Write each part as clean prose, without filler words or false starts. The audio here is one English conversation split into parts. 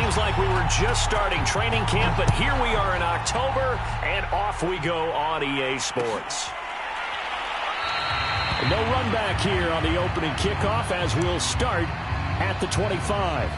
seems like we were just starting training camp, but here we are in October, and off we go on EA Sports. No run back here on the opening kickoff as we'll start at the 25.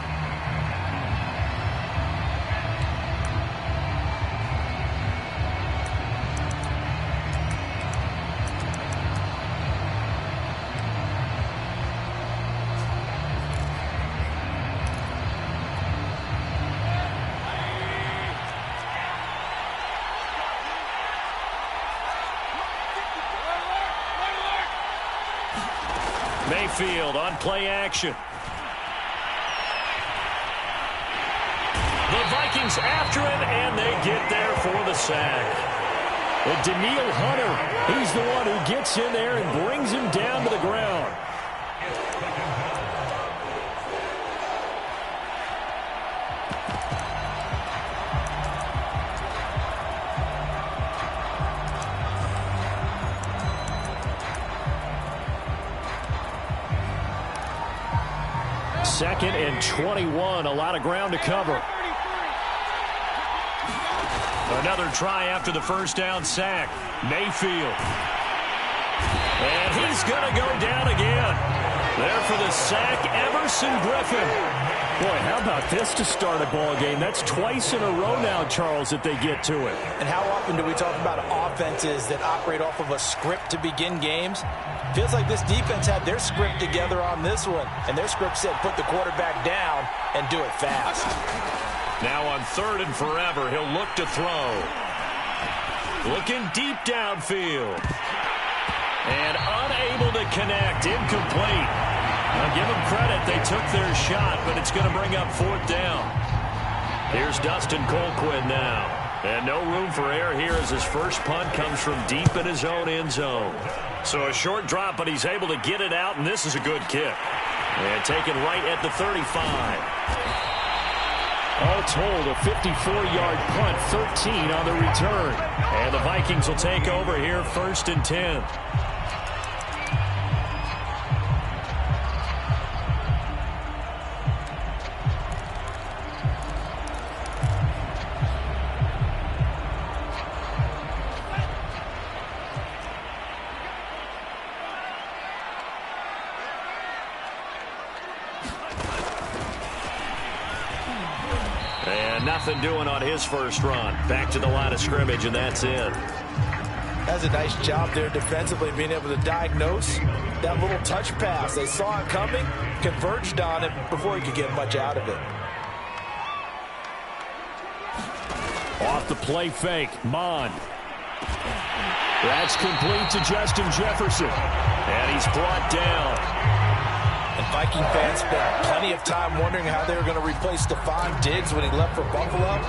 Mayfield on play action. The Vikings after him, and they get there for the sack. And Daniil Hunter, he's the one who gets in there and brings him down to the ground. Second and 21, a lot of ground to cover. Another try after the first down sack. Mayfield. And he's going to go down again. There for the sack, Everson Griffin. Boy, how about this to start a ball game? That's twice in a row now, Charles, that they get to it. And how often do we talk about offenses that operate off of a script to begin games? Feels like this defense had their script together on this one. And their script said put the quarterback down and do it fast. Now on 3rd and forever, he'll look to throw. Looking deep downfield. And unable to connect. Incomplete. I'll give them credit. They took their shot, but it's going to bring up 4th down. Here's Dustin Colquitt now. And no room for error here as his first punt comes from deep in his own end zone. So a short drop, but he's able to get it out, and this is a good kick. And taken right at the 35. All told, a 54-yard punt, 13 on the return. And the Vikings will take over here 1st and 10. Nothing doing on his first run. Back to the line of scrimmage, and that's it. That's a nice job there defensively, being able to diagnose that little touch pass. They saw it coming, converged on it before he could get much out of it. Off the play fake, Mond. That's complete to Justin Jefferson. And he's brought down. And Viking fans spent plenty of time wondering how they were going to replace Stephon Diggs when he left for Buffalo.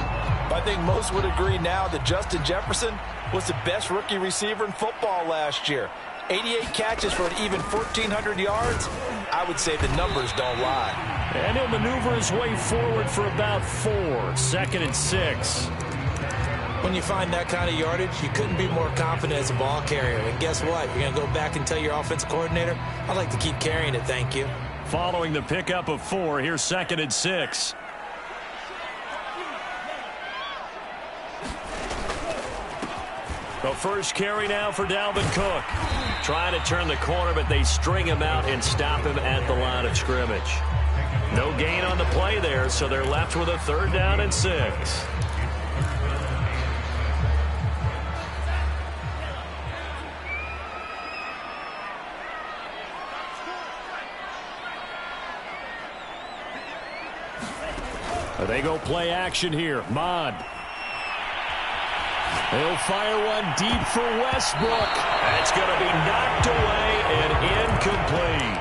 But I think most would agree now that Justin Jefferson was the best rookie receiver in football last year. 88 catches for an even 1,400 yards. I would say the numbers don't lie. And he'll maneuver his way forward for about 4. 2nd and 6. When you find that kind of yardage, you couldn't be more confident as a ball carrier. And guess what? You're going to go back and tell your offensive coordinator, I'd like to keep carrying it, thank you. Following the pickup of 4, here's 2nd and 6. The first carry now for Dalvin Cook. Trying to turn the corner, but they string him out and stop him at the line of scrimmage. No gain on the play there, so they're left with a 3rd down and 6. They go play action here. Mond. He'll fire one deep for Westbrook. That's going to be knocked away and incomplete.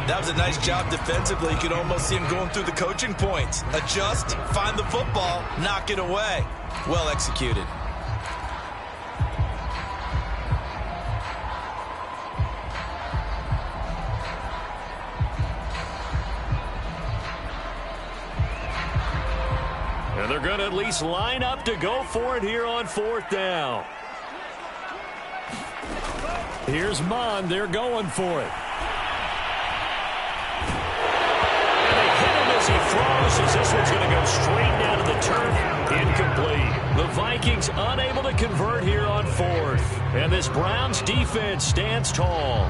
That was a nice job defensively. You could almost see him going through the coaching points. Adjust, find the football, knock it away. Well executed. And they're going to at least line up to go for it here on 4th down. Here's Mond. They're going for it. And they hit him as he throws, as this one's going to go straight down to the turf. Incomplete. The Vikings unable to convert here on fourth. And this Browns defense stands tall.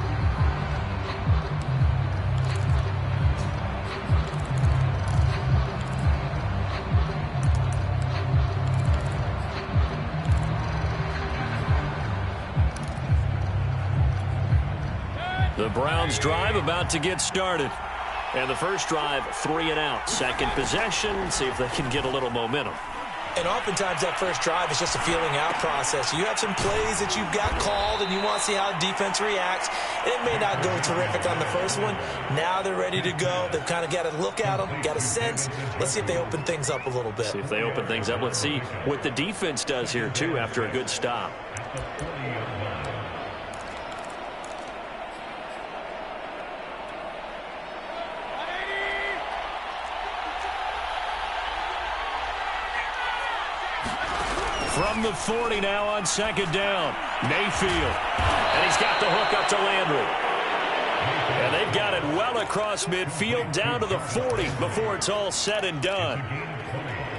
The Browns drive about to get started. And the first drive, 3 and out. Second possession, see if they can get a little momentum. And oftentimes that first drive is just a feeling out process. You have some plays that you've got called and you want to see how the defense reacts. It may not go terrific on the first one. Now they're ready to go. They've kind of got to look at them, got a sense. Let's see if they open things up a little bit. See if they open things up. Let's see what the defense does here, too, after a good stop. From the 40 now on second down. Mayfield. And he's got the hook up to Landry. And they've got it well across midfield down to the 40 before it's all said and done.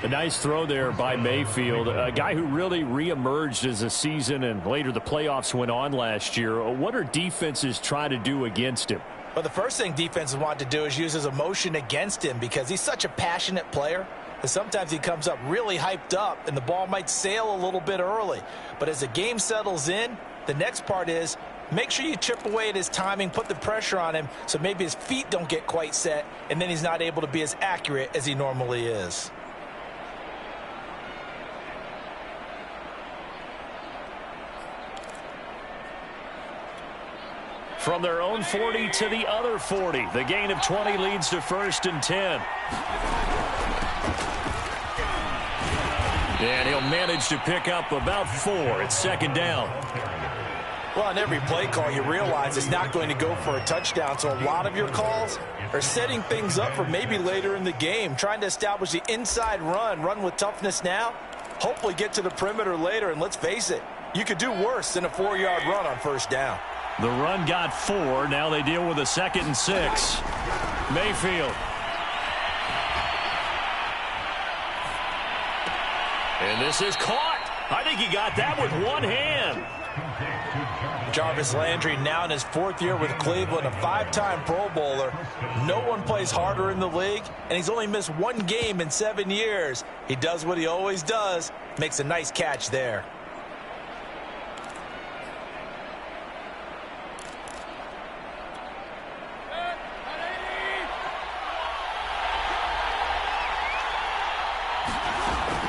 A nice throw there by Mayfield, a guy who really reemerged as the season and later the playoffs went on last year. What are defenses trying to do against him? Well, the first thing defenses want to do is use his emotion against him because he's such a passionate player. And sometimes he comes up really hyped up and the ball might sail a little bit early. But as the game settles in, the next part is make sure you chip away at his timing, put the pressure on him so maybe his feet don't get quite set and then he's not able to be as accurate as he normally is. From their own 40 to the other 40. The gain of 20 leads to 1st and 10. And he'll manage to pick up about 4. It's second down. Well, on every play call, you realize it's not going to go for a touchdown. So a lot of your calls are setting things up for maybe later in the game, trying to establish the inside run with toughness now, hopefully get to the perimeter later. And let's face it, you could do worse than a 4-yard run on first down. The run got 4. Now they deal with a 2nd and 6. Mayfield. And this is caught. I think he got that with one hand. Jarvis Landry now in his 4th year with Cleveland, a 5-time Pro Bowler. No one plays harder in the league, and he's only missed 1 game in 7 years. He does what he always does, makes a nice catch there.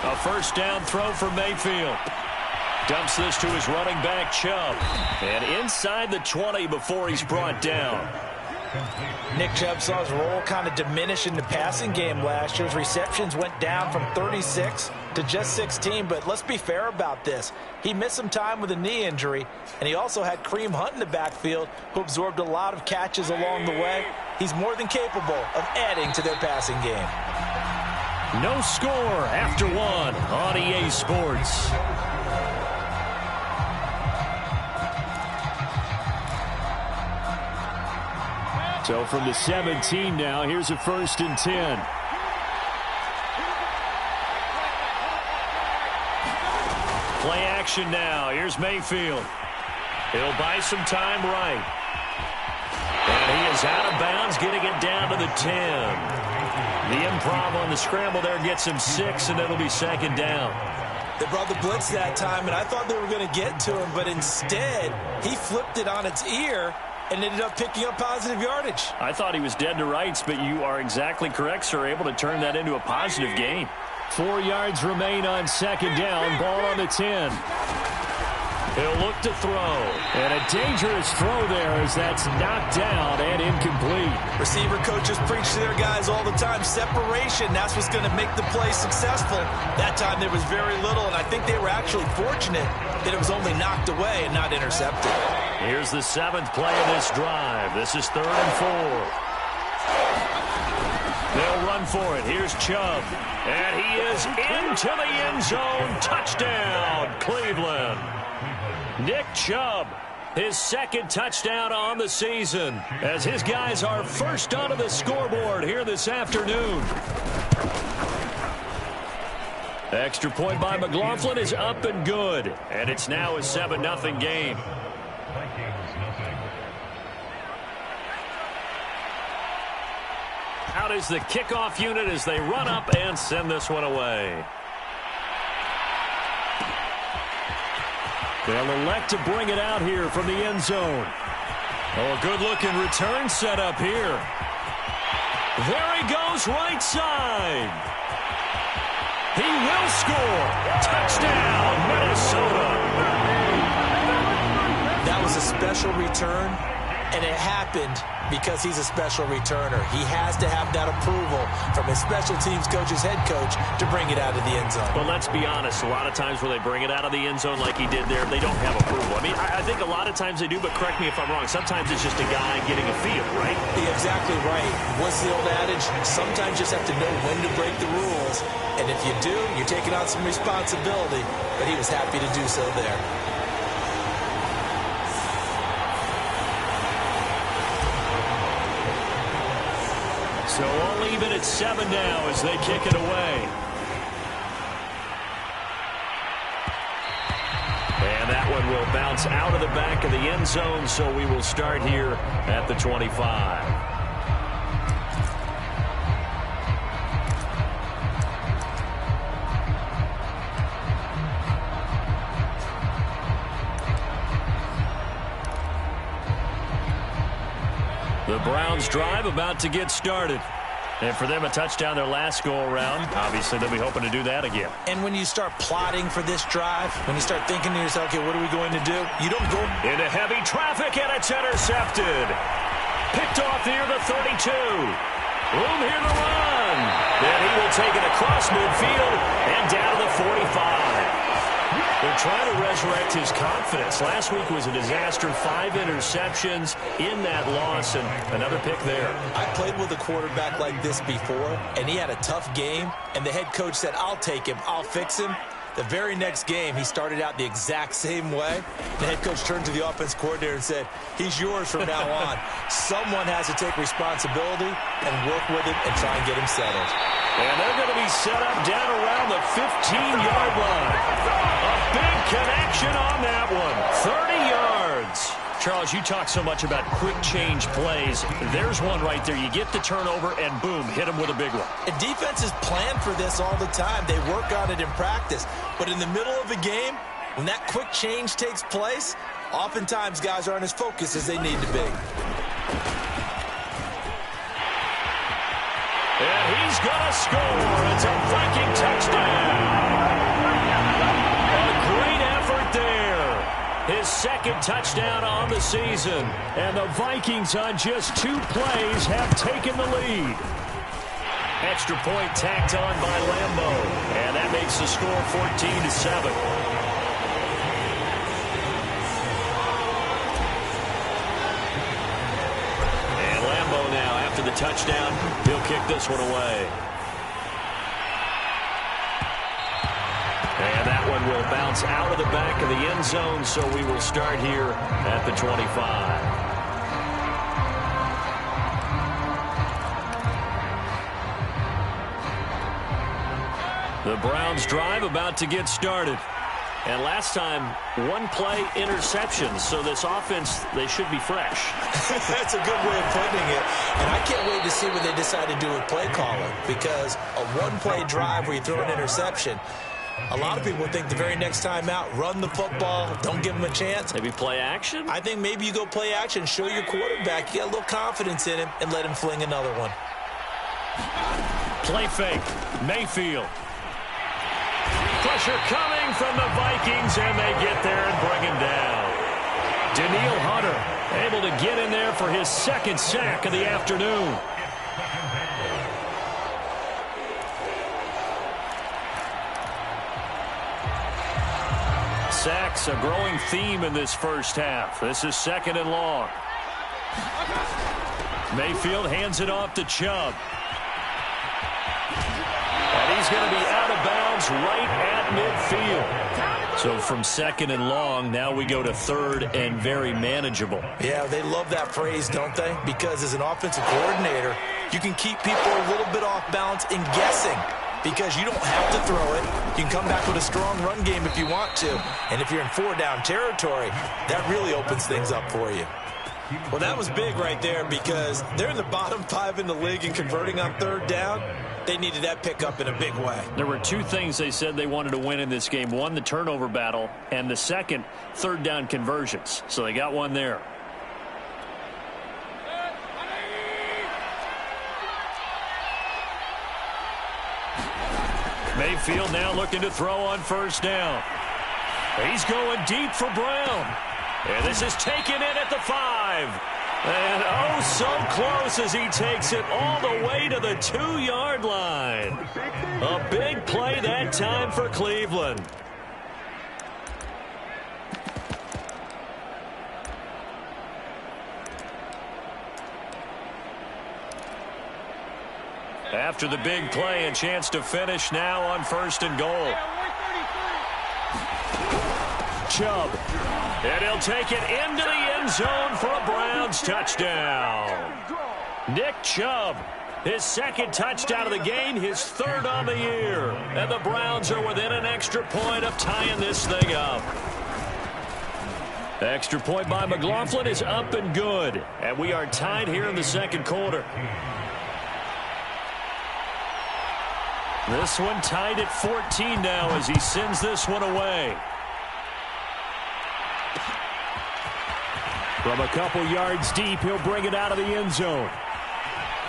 A first down throw for Mayfield. Dumps this to his running back, Chubb. And inside the 20 before he's brought down. Nick Chubb saw his role kind of diminish in the passing game last year. His receptions went down from 36 to just 16. But let's be fair about this. He missed some time with a knee injury. And he also had Kareem Hunt in the backfield, who absorbed a lot of catches along the way. He's more than capable of adding to their passing game. No score after 1 on EA Sports. So from the 17 now, here's a 1st and 10. Play action now. Here's Mayfield. He'll buy some time right. And he is out of bounds, getting it down to the 10. The improv on the scramble there gets him 6, and it'll be 2nd down. They brought the blitz that time, and I thought they were going to get to him, but instead, he flipped it on its ear and ended up picking up positive yardage. I thought he was dead to rights, but you are exactly correct, sir, able to turn that into a positive gain. 4 yards remain on 2nd down, ball on the 10. He'll look to throw. And a dangerous throw there as that's knocked down and incomplete. Receiver coaches preach to their guys all the time. Separation, that's what's going to make the play successful. That time there was very little, and I think they were actually fortunate that it was only knocked away and not intercepted. Here's the 7th play of this drive. This is 3rd and 4. They'll run for it. Here's Chubb. And he is into the end zone. Touchdown, Cleveland. Nick Chubb His second touchdown on the season as his guys are first onto the scoreboard here this afternoon. Extra point by McLaughlin is up and good, and it's now a 7-0 game. Out is the kickoff unit as they run up and send this one away. They'll elect to bring it out here from the end zone. Oh, a good-looking return set up here. There he goes right side. He will score. Touchdown, Minnesota. That was a special return, and it happened because he's a special returner. He has to have that approval from his special teams coach's head coach to bring it out of the end zone. Well, let's be honest. A lot of times when they bring it out of the end zone like he did there, they don't have approval. I mean, I think a lot of times they do, but correct me if I'm wrong. Sometimes it's just a guy getting a feel, right? You're exactly right. What's the old adage? Sometimes you just have to know when to break the rules. And if you do, you're taking on some responsibility. But he was happy to do so there. So all even at 7 now as they kick it away. And that one will bounce out of the back of the end zone, so we will start here at the 25. The Browns drive about to get started. And for them, a touchdown their last go-around. Obviously, they'll be hoping to do that again. And when you start plotting for this drive, when you start thinking to yourself, okay, what are we going to do? You don't go into heavy traffic, and it's intercepted. Picked off near the 32. Room here to run. Then he will take it across midfield and down to the 45. They're trying to resurrect his confidence. Last week was a disaster. 5 interceptions in that loss, and another pick there. I played with a quarterback like this before, and he had a tough game, and the head coach said, I'll take him, I'll fix him. The very next game, he started out the exact same way. The head coach turned to the offense coordinator and said, he's yours from now on. Someone has to take responsibility and work with him and try and get him settled. And they're going to be set up down around the 15-yard line. A big connection on that one. 30 yards. Charles, you talk so much about quick change plays. There's one right there. You get the turnover, and boom, hit him with a big one. And defenses plan for this all the time. They work on it in practice. But in the middle of a game, when that quick change takes place, oftentimes guys aren't as focused as they need to be. And he's going to score. It's a Viking touchdown. A great effort there. His second touchdown on the season. And the Vikings on just 2 plays have taken the lead. Extra point tacked on by Lambo. And that makes the score 14-7. The touchdown, he'll kick this one away. And that one will bounce out of the back of the end zone, so we will start here at the 25. The Browns drive about to get started. And last time, 1-play interception. So this offense, they should be fresh. That's a good way of putting it. And I can't wait to see what they decide to do with play calling. Because a 1-play drive where you throw an interception, a lot of people think the very next time out, run the football, don't give them a chance. Maybe play action? I think maybe you go play action, show your quarterback, you get a little confidence in him, and let him fling another one. Play fake. Mayfield. Pressure coming from the Vikings, and they get there and bring him down. Daniil Hunter able to get in there for his second sack of the afternoon. Sacks, a growing theme in this first half. This is 2nd and long. Mayfield hands it off to Chubb. And he's going to be out of bounds right at midfield. So from second and long, now we go to third and very manageable. Yeah, they love that phrase, don't they? Because as an offensive coordinator, you can keep people a little bit off balance and guessing because you don't have to throw it. You can come back with a strong run game if you want to. And if you're in 4-down territory, that really opens things up for you. Well, that was big right there because they're in the bottom 5 in the league in converting on 3rd down. They needed that pickup in a big way. There were 2 things they said they wanted to win in this game. One, the turnover battle, and the second, 3rd down conversions. So they got one there. Mayfield now looking to throw on 1st down. He's going deep for Brown. And this is taken in at the 5. And oh, so close as he takes it all the way to the 2-yard line. A big play that time for Cleveland. After the big play, a chance to finish now on 1st and goal. Chubb. And he'll take it into the end zone for a Browns touchdown. Nick Chubb, his 2nd touchdown of the game, his 3rd on the year. And the Browns are within an extra point of tying this thing up. The extra point by McLaughlin is up and good. And we are tied here in the 2nd quarter. This one tied at 14 now as he sends this one away. From a couple yards deep, he'll bring it out of the end zone.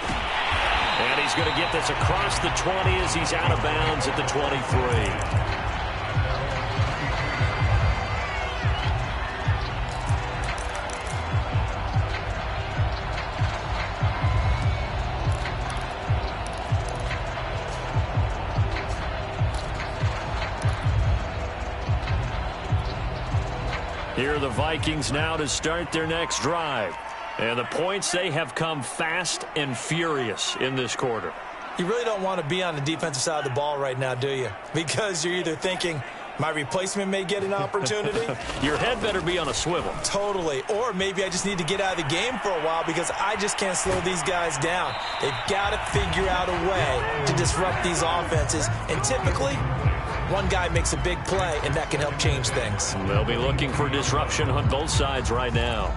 And he's going to get this across the 20 as he's out of bounds at the 23. Here are the Vikings now to start their next drive. And the points, they have come fast and furious in this quarter. You really don't want to be on the defensive side of the ball right now, do you? Because you're either thinking, my replacement may get an opportunity. Your head better be on a swivel. Totally. Or maybe I just need to get out of the game for a while because I just can't slow these guys down. They've got to figure out a way to disrupt these offenses. And typically, one guy makes a big play, and that can help change things. They'll be looking for disruption on both sides right now.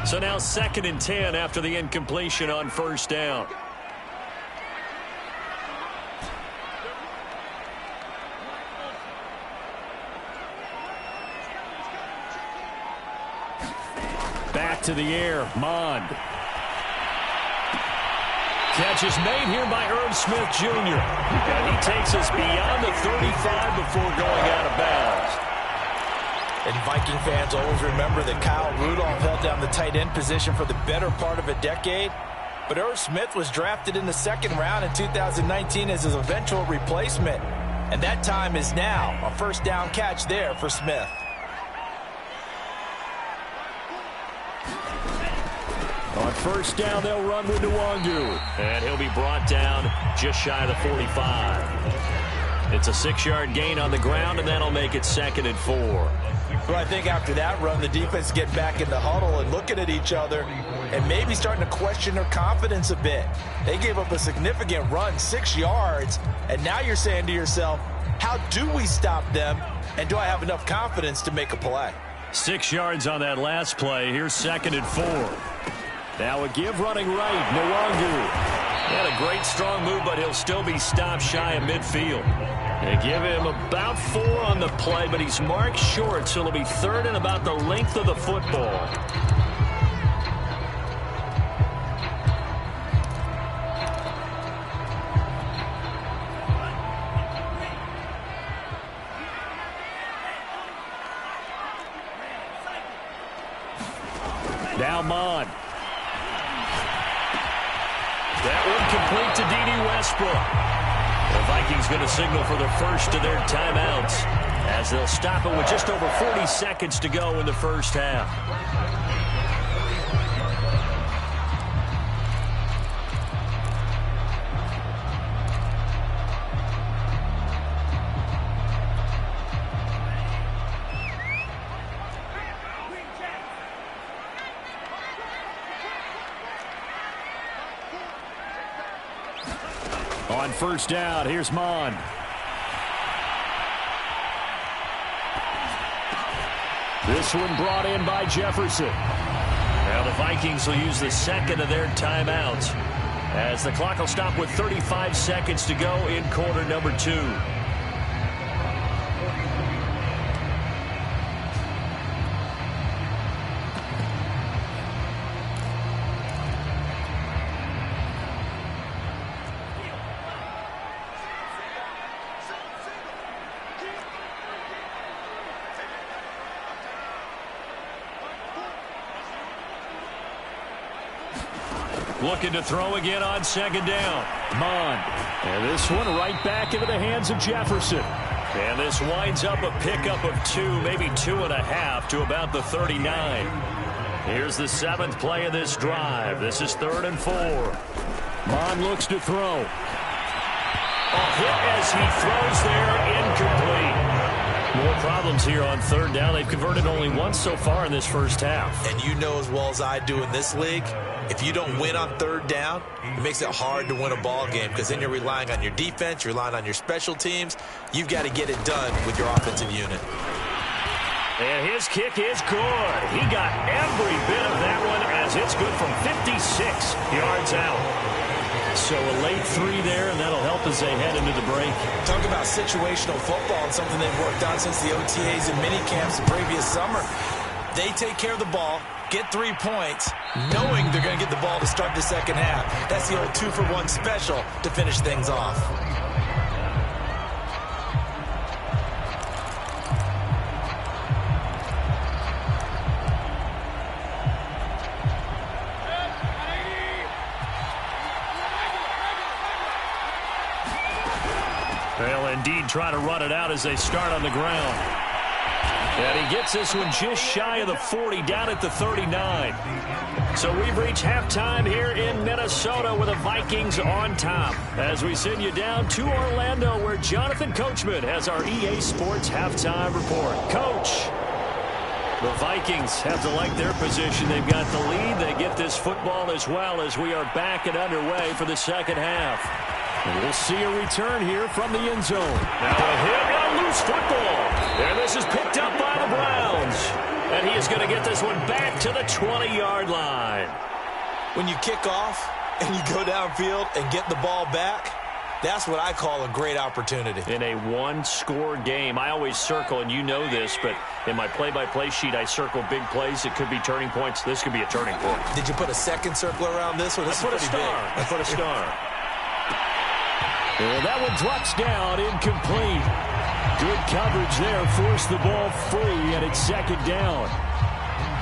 So now 2nd and 10 after the incompletion on 1st down. Back to the air, Mond. Catch is made here by Irv Smith Jr. And he takes us beyond the 35 before going out of bounds. And Viking fans always remember that Kyle Rudolph held down the tight end position for the better part of a decade. But Irv Smith was drafted in the 2nd round in 2019 as his eventual replacement. And that time is now. A 1st down catch there for Smith. On 1st down, they'll run with Nwangu. And he'll be brought down just shy of the 45. It's a 6-yard gain on the ground, and that'll make it 2nd and 4. Well, I think after that run, the defense get back in the huddle and looking at each other and maybe starting to question their confidence a bit. They gave up a significant run, 6 yards, and now you're saying to yourself, how do we stop them, and do I have enough confidence to make a play? 6 yards on that last play. Here's 2nd and 4. Now a give running right, Nwangu. Had a great strong move, but he'll still be stopped shy of midfield. They give him about 4 on the play, but he's marked short, so it'll be 3rd and about the length of the football. Now Mond. That one complete to D.D. Westbrook. The Vikings going to signal for the first of their timeouts as they'll stop it with just over 40 seconds to go in the 1st half. On first down, here's Mon. This one brought in by Jefferson. Now the Vikings will use the second of their timeouts as the clock will stop with 35 seconds to go in quarter number 2. Looking to throw again on second down. Mon. And this one right back into the hands of Jefferson. And this winds up a pickup of 2, maybe 2.5 to about the 39. Here's the 7th play of this drive. This is 3rd and 4. Mon looks to throw. A hit as he throws there, incomplete. More problems here on 3rd down. They've converted only once so far in this first half. And you know as well as I do in this league, if you don't win on 3rd down, it makes it hard to win a ball game because then you're relying on your defense, you're relying on your special teams. You've got to get it done with your offensive unit. And his kick is good. He got every bit of that one as it's good from 56 yards out. So a late 3 there, and that'll help as they head into the break. Talk about situational football and something they've worked on since the OTAs and mini camps the previous summer. They take care of the ball, get 3 points, knowing they're going to get the ball to start the second half. That's the old 2-for-1 special to finish things off. They'll indeed try to run it out as they start on the ground. And he gets this one just shy of the 40, down at the 39. So we've reached halftime here in Minnesota with the Vikings on top. As we send you down to Orlando, where Jonathan Coachman has our EA Sports halftime report. Coach, the Vikings have to like their position. They've got the lead. They get this football as well as we are back and underway for the second half. And we'll see a return here from the end zone. Now a hit and a loose football. And this is picked up by the Browns. And he is going to get this one back to the 20-yard line. When you kick off and you go downfield and get the ball back, that's what I call a great opportunity. In a one-score game, I always circle, and you know this, but in my play-by-play sheet, I circle big plays. It could be turning points. This could be a turning point. Did you put a second circle around this one? This is pretty big. I put a star. Well, that one drops down, incomplete. Good coverage there, forced the ball free, and it's second down.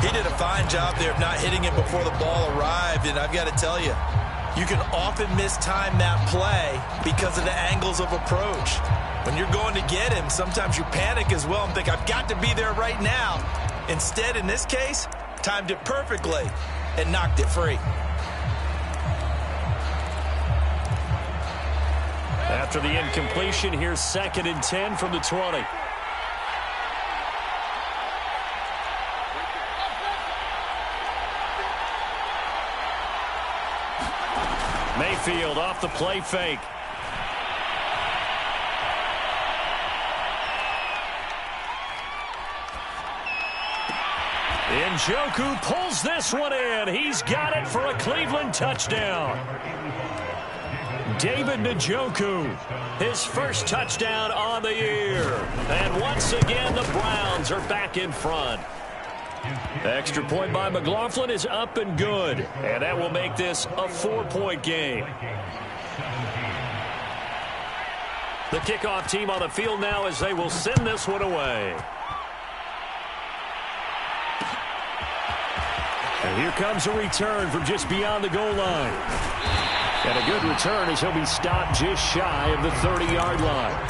He did a fine job there of not hitting it before the ball arrived, and I've got to tell you, you can often mistime that play because of the angles of approach. When you're going to get him, sometimes you panic as well and think, I've got to be there right now. Instead, in this case, timed it perfectly and knocked it free. After the incompletion, here's 2nd and 10 from the 20. Mayfield off the play fake. Njoku pulls this one in. He's got it for a Cleveland touchdown. David Njoku, his first touchdown on the year. And once again, the Browns are back in front. Extra point by McLaughlin is up and good. And that will make this a 4-point game. The kickoff team on the field now as they will send this one away. And here comes a return from just beyond the goal line. And a good return as he'll be stopped just shy of the 30-yard line.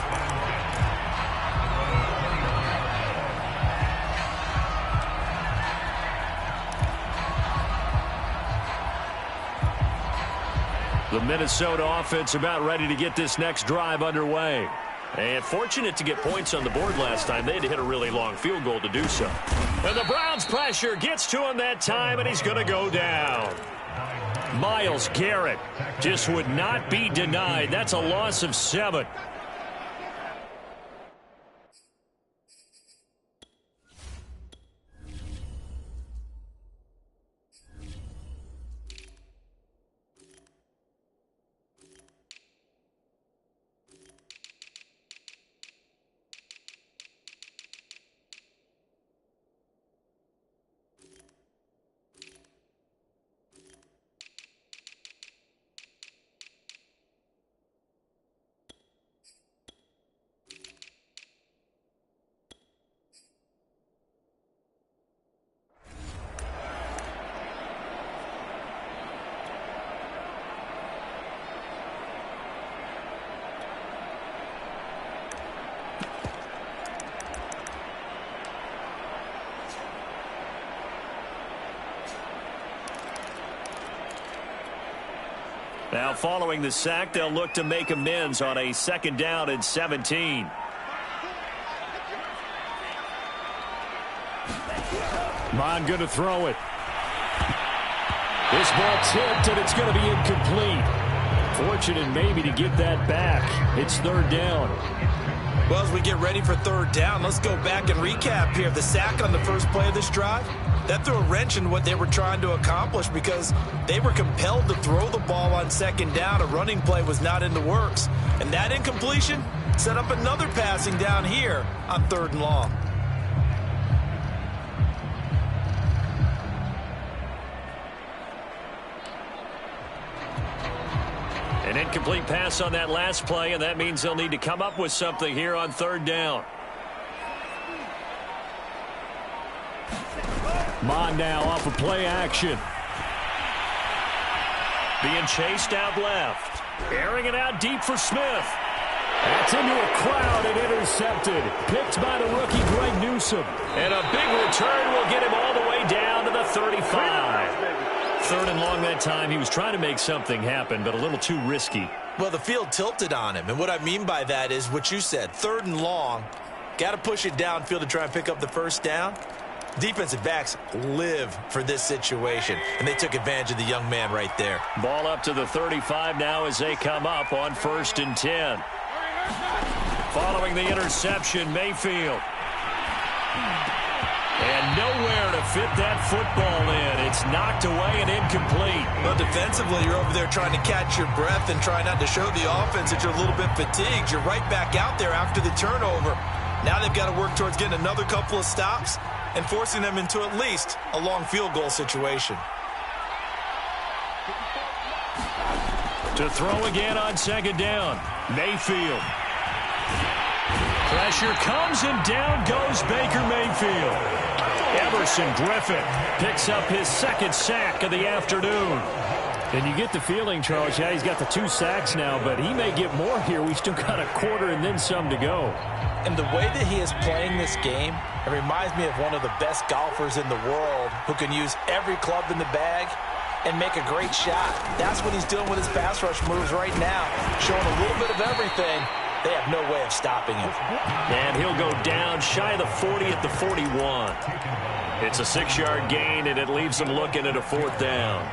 The Minnesota offense about ready to get this next drive underway. And fortunate to get points on the board last time. They had to hit a really long field goal to do so. And the Browns pressure gets to him that time, and he's going to go down. Myles Garrett just would not be denied. That's a loss of 7. Now following the sack, they'll look to make amends on a 2nd down and 17. Mon going to throw it. This ball tipped, and it's going to be incomplete. Fortunate maybe to get that back. It's 3rd down. Well, as we get ready for 3rd down, let's go back and recap here. The sack on the first play of this drive, that threw a wrench in what they were trying to accomplish because they were compelled to throw the ball on 2nd down. A running play was not in the works. And that incompletion set up another passing down here on 3rd and long. An incomplete pass on that last play, and that means they'll need to come up with something here on 3rd down. Mon now off of play action. Being chased out left. Airing it out deep for Smith. That's into a crowd and intercepted. Picked by the rookie Greg Newsome. And a big return will get him all the way down to the 35. 3rd and long that time. He was trying to make something happen, but a little too risky. Well, the field tilted on him, and what I mean by that is what you said. 3rd and long. Got to push it downfield to try and pick up the 1st down. Defensive backs live for this situation, and they took advantage of the young man right there. Ball up to the 35 now as they come up on 1st and 10. Following the interception, Mayfield. And nowhere to fit that football in. It's knocked away and incomplete. Well, defensively, you're over there trying to catch your breath and try not to show the offense that you're a little bit fatigued. You're right back out there after the turnover. Now they've got to work towards getting another couple of stops and forcing them into at least a long field goal situation. To throw again on 2nd down. Mayfield. Pressure comes and down goes Baker Mayfield. Everson Griffin picks up his 2nd sack of the afternoon. And you get the feeling, Charles, yeah, he's got the 2 sacks now, but he may get more here. We still got a quarter and then some to go. And the way that he is playing this game, it reminds me of one of the best golfers in the world who can use every club in the bag and make a great shot. That's what he's doing with his pass rush moves right now, showing a little bit of everything. They have no way of stopping him. And he'll go down shy of the 40 at the 41. It's a 6-yard gain, and it leaves them looking at a 4th down.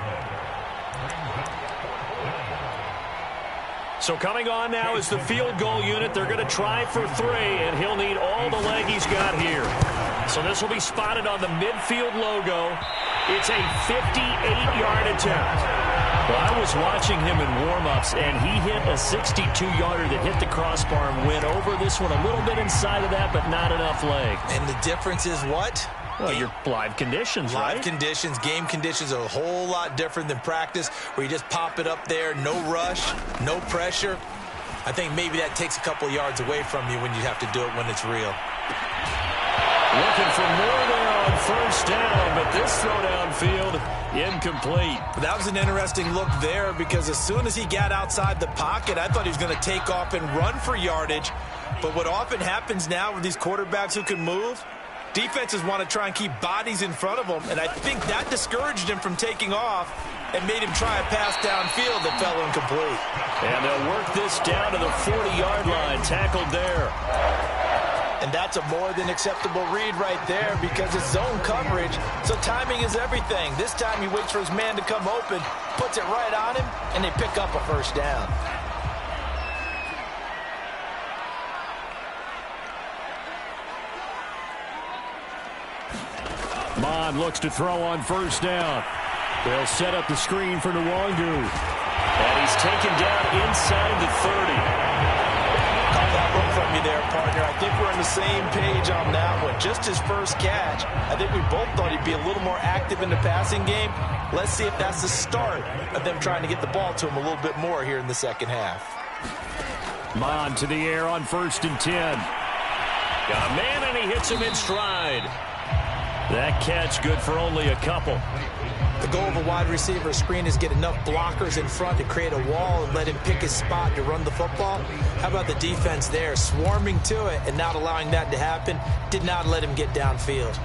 So coming on now is the field goal unit. They're going to try for 3, and he'll need all the leg he's got here. So this will be spotted on the midfield logo. It's a 58-yard attempt. Well, I was watching him in warm-ups, and he hit a 62-yarder that hit the crossbar and went over this one a little bit inside of that, but not enough leg. And the difference is what? Well, your live conditions, right? Live conditions, game conditions are a whole lot different than practice, where you just pop it up there, no rush, no pressure. I think maybe that takes a couple yards away from you when you have to do it when it's real. Looking for more there on 1st down, but this throw downfield, incomplete. That was an interesting look there because as soon as he got outside the pocket, I thought he was going to take off and run for yardage. But what often happens now with these quarterbacks who can move, defenses want to try and keep bodies in front of them, and I think that discouraged him from taking off and made him try a pass downfield that fell incomplete. And they'll work this down to the 40-yard line, tackled there. And that's a more than acceptable read right there because it's zone coverage, so timing is everything. This time he waits for his man to come open, puts it right on him, and they pick up a first down. Mond looks to throw on first down. They'll set up the screen for Nwangu. And he's taken down inside the 30. Caught that look from you there, partner. I think we're on the same page on that one. Just his first catch. I think we both thought he'd be a little more active in the passing game. Let's see if that's the start of them trying to get the ball to him a little bit more here in the second half. Mond to the air on 1st and 10. Got a man, and he hits him in stride. That catch good for only a couple. The goal of a wide receiver screen is get enough blockers in front to create a wall and let him pick his spot to run the football. How about the defense there, swarming to it and not allowing that to happen? Did not let him get downfield.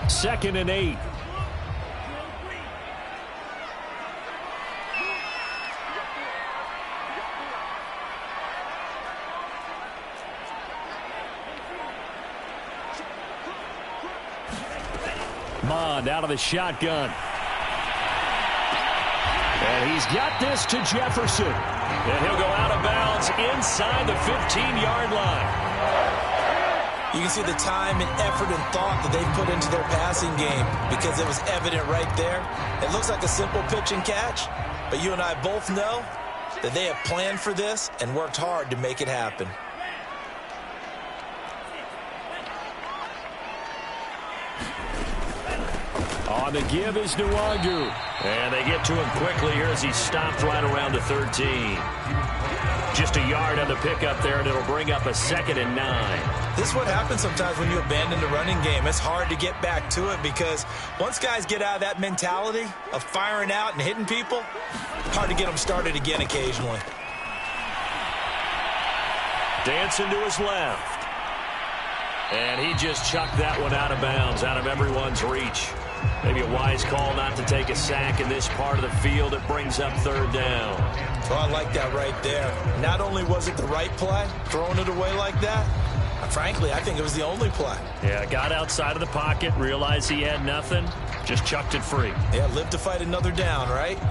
Second and 8. Mond out of the shotgun. And he's got this to Jefferson. And he'll go out of bounds inside the 15-yard line. You can see the time and effort and thought that they've put into their passing game because it was evident right there. It looks like a simple pitch and catch, but you and I both know that they have planned for this and worked hard to make it happen. On the give is Nwangu. And they get to him quickly here as he stopped right around the 13. Just a yard on the pickup there, and it'll bring up a 2nd and 9. This is what happens sometimes when you abandon the running game. It's hard to get back to it because once guys get out of that mentality of firing out and hitting people, hard to get them started again occasionally. Dancing to his left. And he just chucked that one out of bounds, out of everyone's reach. Maybe a wise call not to take a sack in this part of the field. It brings up 3rd down. Well, I like that right there. Not only was it the right play, throwing it away like that, frankly, I think it was the only play. Yeah, got outside of the pocket, realized he had nothing, just chucked it free. Yeah, live to fight another down, right?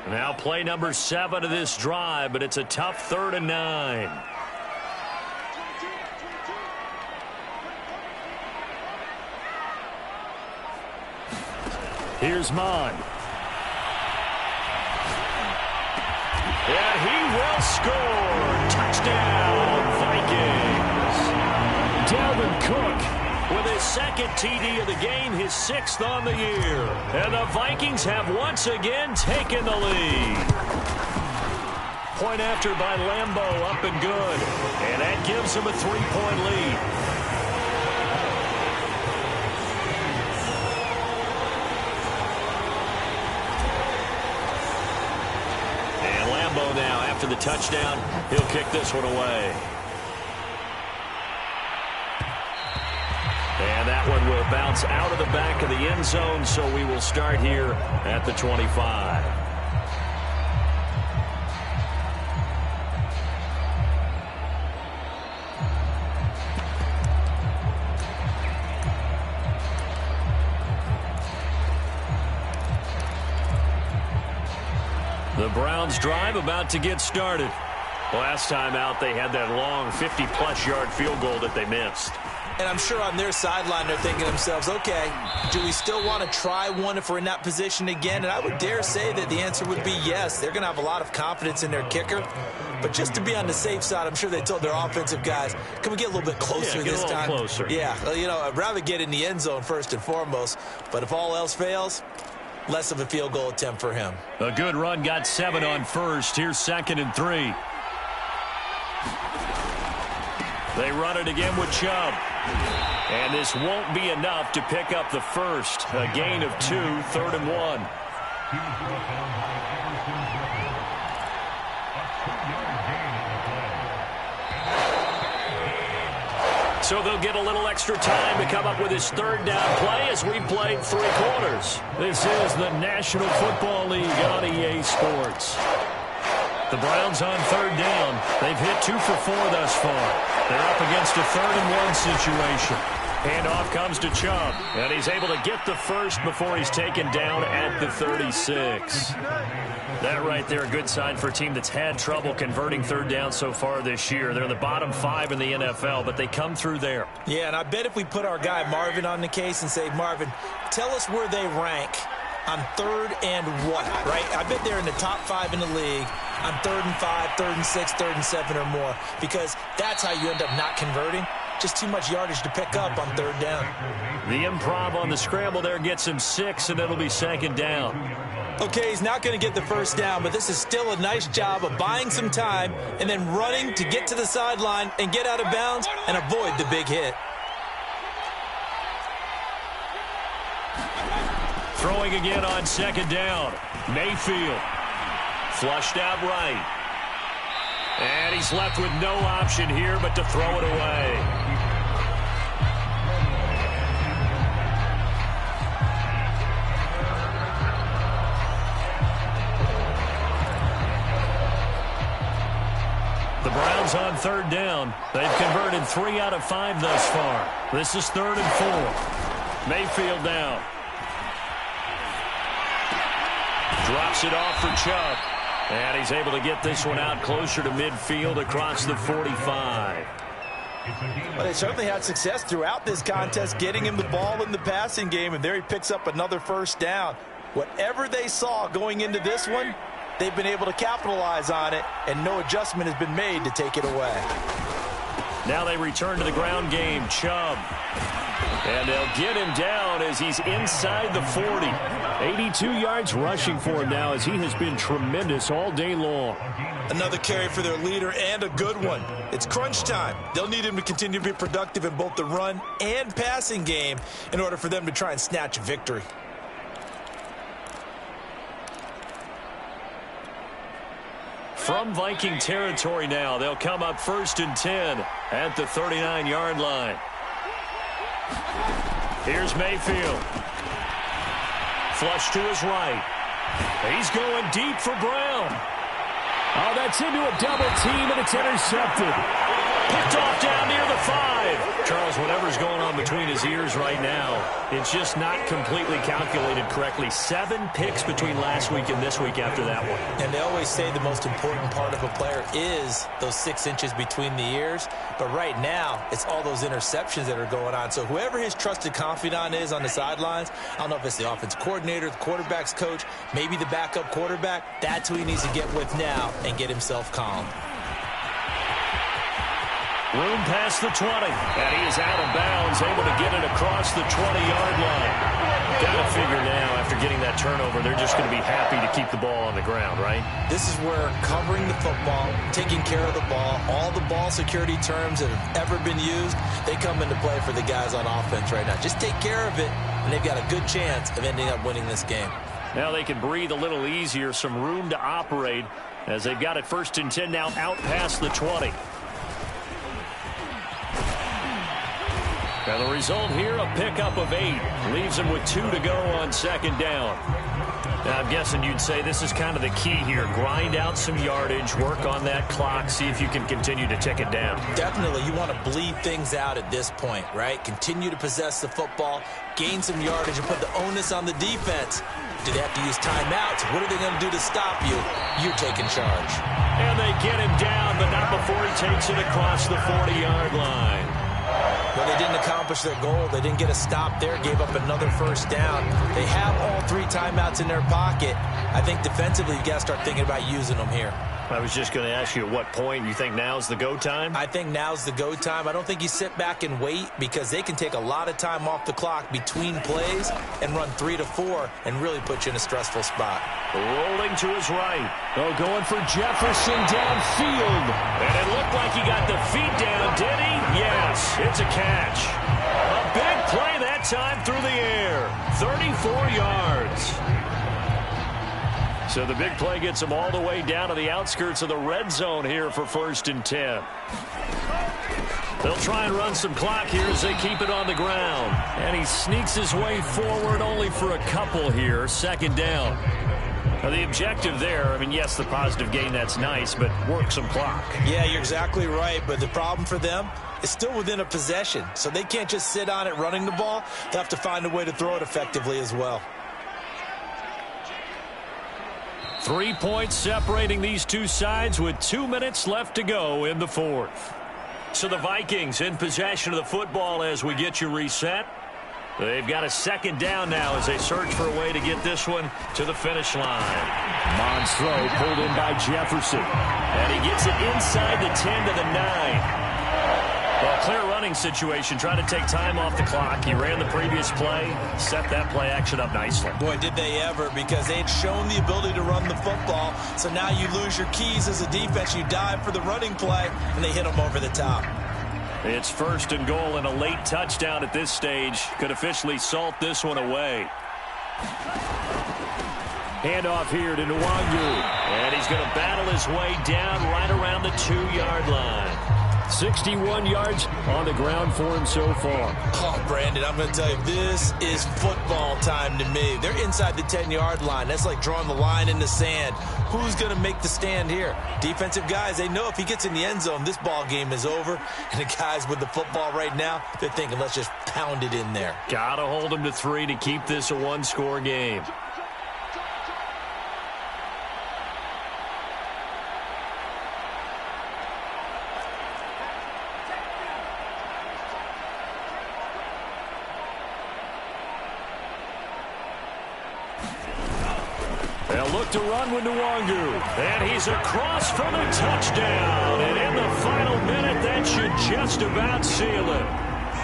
Now play number 7 of this drive, but it's a tough 3rd and 9. Here's Mond. And he will score. Touchdown, Vikings. Dalvin Cook with his 2nd TD of the game, his 6th on the year. And the Vikings have once again taken the lead. Point after by Lambeau, up and good. And that gives him a 3-point lead. Now, after the touchdown, he'll kick this one away. And that one will bounce out of the back of the end zone, so we will start here at the 25. The Browns drive about to get started. Last time out, they had that long 50-plus yard field goal that they missed. And I'm sure on their sideline they're thinking to themselves, okay, do we still want to try one if we're in that position again? And I would dare say that the answer would be yes. They're going to have a lot of confidence in their kicker. But just to be on the safe side, I'm sure they told their offensive guys, can we get a little bit closer this time? Closer. Yeah, well, you know, I'd rather get in the end zone first and foremost. But if all else fails, less of a field goal attempt for him. A good run, got 7 on first. Here's 2nd and 3. They run it again with Chubb. And this won't be enough to pick up the first. A gain of 2, 3rd and 1. So they'll get a little extra time to come up with his third down play as we played 3 quarters. This is the National Football League on EA Sports. The Browns on third down. They've hit 2 for 4 thus far. They're up against a 3rd-and-1 situation. Handoff comes to Chubb, and he's able to get the first before he's taken down at the 36. That right there, a good sign for a team that's had trouble converting third down so far this year. They're in the bottom 5 in the NFL, but they come through there. Yeah, and I bet if we put our guy Marvin on the case and say, Marvin, tell us where they rank on 3rd and what, right? I bet they're in the top 5 in the league on 3rd and 5, 3rd and 6, 3rd and 7 or more, because that's how you end up not converting. Just too much yardage to pick up on 3rd down. The improv on the scramble there gets him 6, and it'll be 2nd down. Okay, he's not going to get the first down, but this is still a nice job of buying some time and then running to get to the sideline and get out of bounds and avoid the big hit. Throwing again on 2nd down. Mayfield. Flushed out right. And he's left with no option here but to throw it away. The Browns on 3rd down. They've converted 3 out of 5 thus far. This is 3rd and 4. Mayfield down. Drops it off for Chubb. And he's able to get this one out closer to midfield across the 45. Well, they certainly had success throughout this contest, getting him the ball in the passing game, and there he picks up another first down. Whatever they saw going into this one, they've been able to capitalize on it, and no adjustment has been made to take it away. Now they return to the ground game. Chubb. And they'll get him down as he's inside the 40. 82 yards rushing for him now as he has been tremendous all day long. Another carry for their leader and a good one. It's crunch time. They'll need him to continue to be productive in both the run and passing game in order for them to try and snatch a victory. From Viking territory now, they'll come up 1st and 10 at the 39-yard line. Here's Mayfield. Flush to his right. He's going deep for Brown. Oh, that's into a double team, and it's intercepted. Picked off down near the 5. Charles, whatever's going on between his ears right now, it's just not completely calculated correctly. 7 picks between last week and this week after that one. And they always say the most important part of a player is those 6 inches between the ears. But right now, it's all those interceptions that are going on. So whoever his trusted confidant is on the sidelines, I don't know if it's the offense coordinator, the quarterback's coach, maybe the backup quarterback, that's who he needs to get with now and get himself calm. Room past the 20, and he is out of bounds, able to get it across the 20-yard line. Got to figure now, after getting that turnover, they're just going to be happy to keep the ball on the ground, right? This is where covering the football, taking care of the ball, all the ball security terms that have ever been used, they come into play for the guys on offense right now. Just take care of it, and they've got a good chance of ending up winning this game. Now they can breathe a little easier, some room to operate, as they've got it 1st and 10 now out past the 20. Now the result here, a pickup of 8. Leaves him with 2 to go on 2nd down. Now I'm guessing you'd say this is kind of the key here. Grind out some yardage, work on that clock, see if you can continue to tick it down. Definitely. You want to bleed things out at this point, right? Continue to possess the football, gain some yardage, and put the onus on the defense. Do they have to use timeouts? What are they going to do to stop you? You're taking charge. And they get him down, but not before he takes it across the 40-yard line. Well, they didn't accomplish their goal. They didn't get a stop there, gave up another first down. They have all 3 timeouts in their pocket. I think defensively, you've got to start thinking about using them here. I was just going to ask you at what point you think now's the go time? I think now's the go time. I don't think you sit back and wait, because they can take a lot of time off the clock between plays and run 3 to 4 and really put you in a stressful spot. Rolling to his right. Oh, going for Jefferson downfield. And it looked like he got the feet down, did he? Yes, it's a catch. A big play that time through the air. 34 yards. So the big play gets him all the way down to the outskirts of the red zone here for 1st and 10. They'll try and run some clock here as they keep it on the ground. And he sneaks his way forward only for a couple here. 2nd down. Now, the objective there, I mean, yes, the positive gain, that's nice, but work some clock. Yeah, you're exactly right. But the problem for them is still within a possession. So they can't just sit on it running the ball. They'll have to find a way to throw it effectively as well. 3 points separating these two sides with 2 minutes left to go in the 4th. So the Vikings in possession of the football as we get you reset. They've got a 2nd down now as they search for a way to get this one to the finish line. Mond's throw pulled in by Jefferson. And he gets it inside the 10 to the 9. Well, clear running situation, trying to take time off the clock. He ran the previous play, set that play action up nicely. Boy, did they ever, because they had shown the ability to run the football. So now you lose your keys as a defense. You dive for the running play, and they hit them over the top. It's 1st and goal and a late touchdown at this stage. Could officially salt this one away. Handoff here to Nwangu. And he's going to battle his way down right around the 2-yard line. 61 yards on the ground for him so far. Oh, Brandon, I'm going to tell you, this is football time to me. They're inside the 10-yard line. That's like drawing the line in the sand. Who's going to make the stand here? Defensive guys, they know if he gets in the end zone, this ball game is over. And the guys with the football right now, they're thinking, let's just pound it in there. Got to hold him to 3 to keep this a 1-score game. They'll look to run with Nwangu. And he's across for the touchdown. And in the final minute, that should just about seal it.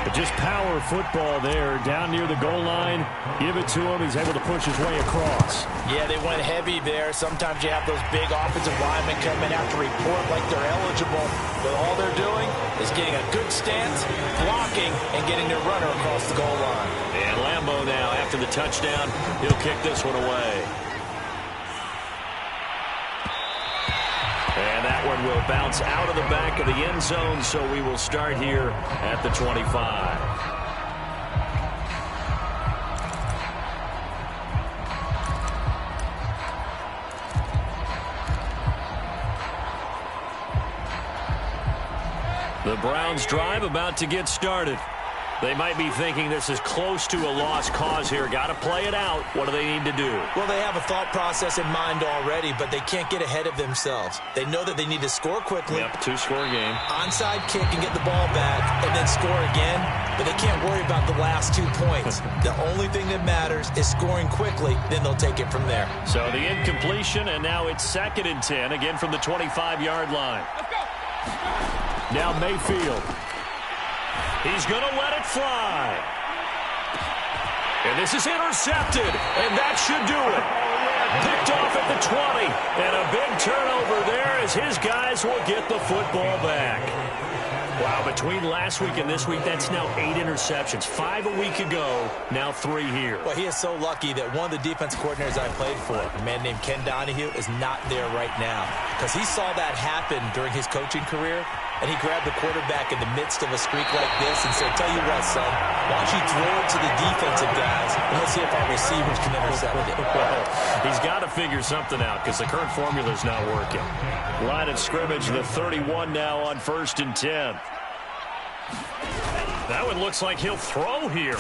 But just power football there, down near the goal line. Give it to him. He's able to push his way across. Yeah, they went heavy there. Sometimes you have those big offensive linemen come in, have to report like they're eligible. But all they're doing is getting a good stance, blocking, and getting their runner across the goal line. And Lambeau now, after the touchdown, he'll kick this one away. And that one will bounce out of the back of the end zone, so we will start here at the 25. The Browns' drive about to get started. They might be thinking this is close to a lost cause here. Got to play it out. What do they need to do? Well, they have a thought process in mind already, but they can't get ahead of themselves. They know that they need to score quickly. Yep, 2-score game. Onside kick and get the ball back and then score again, but they can't worry about the last 2 points. The only thing that matters is scoring quickly, then they'll take it from there. So the incompletion, and now it's 2nd and 10, again from the 25-yard line. Now Mayfield. He's going to let it fly. And this is intercepted, and that should do it. Picked off at the 20, and a big turnover there as his guys will get the football back. Wow, between last week and this week, that's now 8 interceptions. 5 a week ago, now 3 here. Well, he is so lucky that one of the defense coordinators I played for, a man named Ken Donahue, is not there right now. Because he saw that happen during his coaching career, and he grabbed the quarterback in the midst of a streak like this and said, tell you what, son, why don't you throw it to the defensive guys, and let's see if our receivers can intercept it. He's got to figure something out because the current formula is not working. Line of scrimmage, the 31 now on 1st and 10. That one looks like he'll throw here.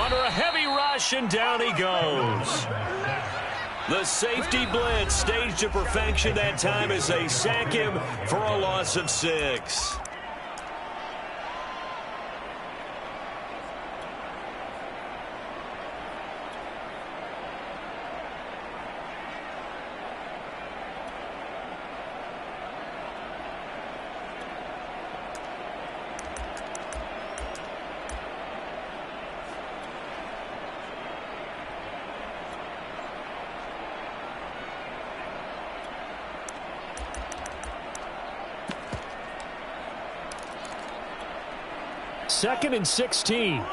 Under a heavy rush, and down he goes. The safety blitz staged to perfection that time as they sack him for a loss of 6. Second and 16.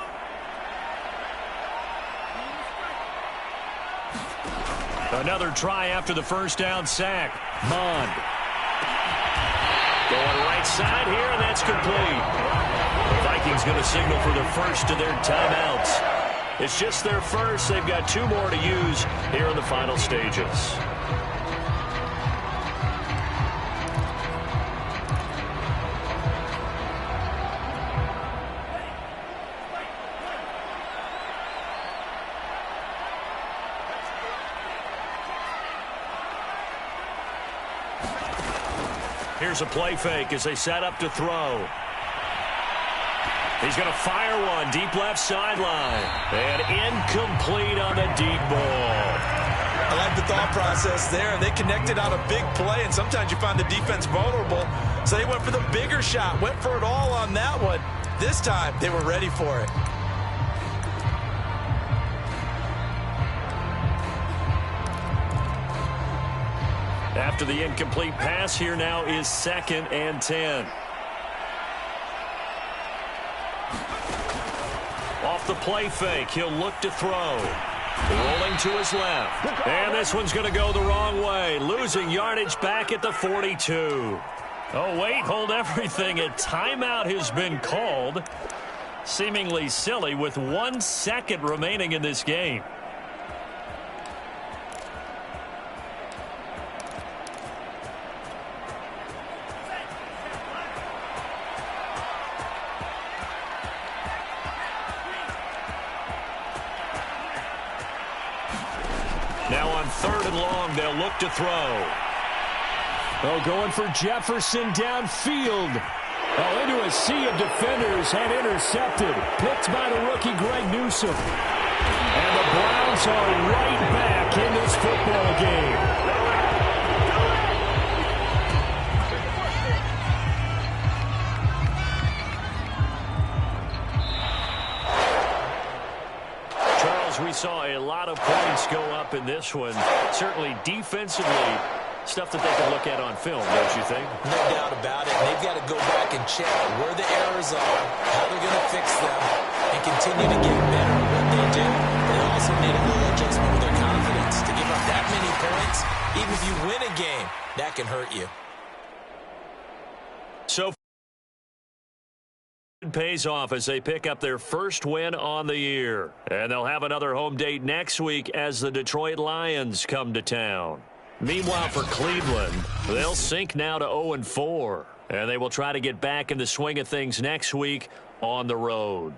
Another try after the first down sack. Mond. Going right outside here, and that's complete. The Vikings going to signal for the first of their timeouts. It's just their first. They've got 2 more to use here in the final stages. Here's a play fake as they set up to throw. He's going to fire one deep left sideline. And incomplete on the deep ball. I like the thought process there. They connected on a big play, and sometimes you find the defense vulnerable. So they went for the bigger shot, went for it all on that one. This time, they were ready for it. After the incomplete pass, here now is 2nd and 10. Off the play fake, he'll look to throw. Rolling to his left. And this one's going to go the wrong way. Losing yardage back at the 42. Oh, wait, hold everything. A timeout has been called. Seemingly silly with 1 second remaining in this game. Now on 3rd and long, they'll look to throw. Oh, going for Jefferson downfield. Oh, into a sea of defenders and intercepted. Picked by the rookie Greg Newsome. And the Browns are right back in this football game. We saw a lot of points go up in this one. Certainly defensively, stuff that they can look at on film, don't you think? No doubt about it. They've got to go back and check where the errors are, how they're going to fix them, and continue to get better at what they do. They also need a little adjustment with their confidence. To give up that many points, even if you win a game, that can hurt you. So pays off as they pick up their first win on the year. And they'll have another home date next week as the Detroit Lions come to town. Meanwhile, for Cleveland, they'll sink now to 0-4. And they will try to get back in the swing of things next week on the road.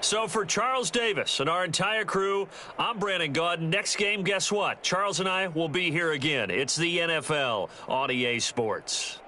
So for Charles Davis and our entire crew, I'm Brandon Gaudin. Next game, guess what? Charles and I will be here again. It's the NFL on EA Sports.